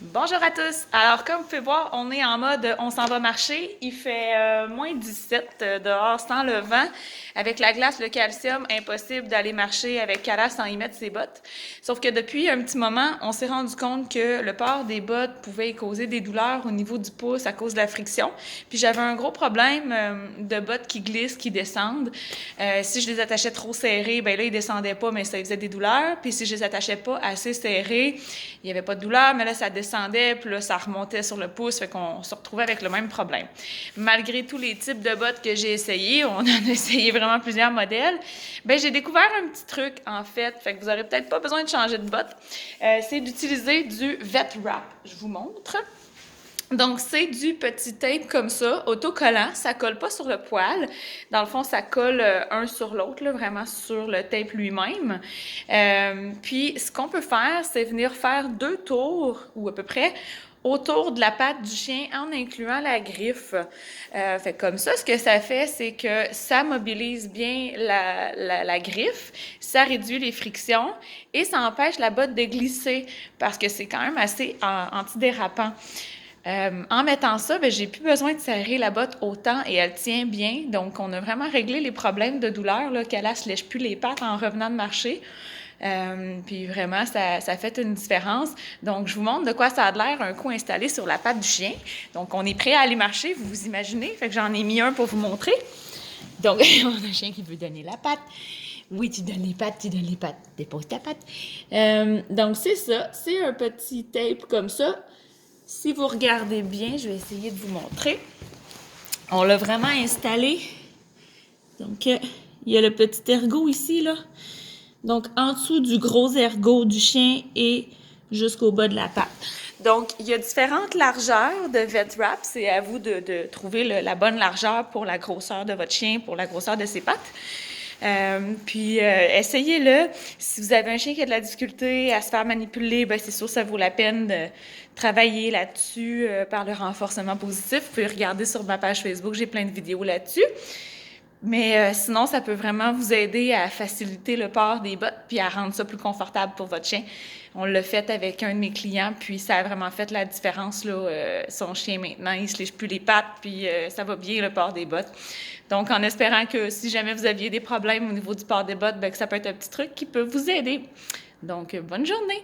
Bonjour à tous! Alors, comme vous pouvez voir, on est en mode on s'en va marcher. Il fait moins 17 dehors sans le vent. Avec la glace, le calcium, impossible d'aller marcher avec Cara sans y mettre ses bottes. Sauf que depuis un petit moment, on s'est rendu compte que le port des bottes pouvait causer des douleurs au niveau du pouce à cause de la friction. Puis j'avais un gros problème de bottes qui glissent, qui descendent. Si je les attachais trop serrées, ben là, ils descendaient pas, mais ça faisait des douleurs. Puis si je les attachais pas assez serrées, il y avait pas de douleur, mais là, ça descendait, puis là, ça remontait sur le pouce, fait qu'on se retrouvait avec le même problème. Malgré tous les types de bottes que j'ai essayés, on en a essayé vraiment plusieurs modèles, ben j'ai découvert un petit truc, en fait que vous aurez peut-être pas besoin de changer de bottes. C'est d'utiliser du Vet Wrap. Je vous montre. Donc, c'est du petit tape comme ça, autocollant. Ça colle pas sur le poil. Dans le fond, ça colle un sur l'autre, vraiment sur le tape lui-même. Puis, ce qu'on peut faire, c'est venir faire 2 tours, ou à peu près, autour de la patte du chien en incluant la griffe. Fait comme ça, ce que ça fait, c'est que ça mobilise bien la griffe, ça réduit les frictions et ça empêche la botte de glisser parce que c'est quand même assez antidérapant. En mettant ça, ben, j'ai plus besoin de serrer la botte autant et elle tient bien. Donc, on a vraiment réglé les problèmes de douleur, là, qu'elle ne se lèche plus les pattes en revenant de marcher. Puis vraiment, ça fait une différence. Donc, je vous montre de quoi ça a l'air un coup installé sur la patte du chien. Donc, on est prêt à aller marcher, vous vous imaginez. Fait que j'en ai mis un pour vous montrer. Donc, on a un chien qui veut donner la patte. Oui, tu donnes les pattes, tu donnes les pattes. Dépose ta patte. Donc, c'est ça. C'est un petit tape comme ça. Si vous regardez bien, je vais essayer de vous montrer. On l'a vraiment installé. Donc, il y a le petit ergot ici, là. Donc, en dessous du gros ergot du chien et jusqu'au bas de la patte. Donc, il y a différentes largeurs de Vet Wrap. C'est à vous de trouver la bonne largeur pour la grosseur de votre chien, pour la grosseur de ses pattes. Puis essayez-le. Si vous avez un chien qui a de la difficulté à se faire manipuler, ben c'est sûr que ça vaut la peine de travailler là-dessus par le renforcement positif. Vous pouvez regarder sur ma page Facebook, j'ai plein de vidéos là-dessus. Mais sinon, ça peut vraiment vous aider à faciliter le port des bottes puis à rendre ça plus confortable pour votre chien. On l'a fait avec un de mes clients, puis ça a vraiment fait la différence, là. Son chien, maintenant, il se lèche plus les pattes, puis ça va bien, le port des bottes. Donc, en espérant que si jamais vous aviez des problèmes au niveau du port des bottes, ben, que ça peut être un petit truc qui peut vous aider. Donc, bonne journée!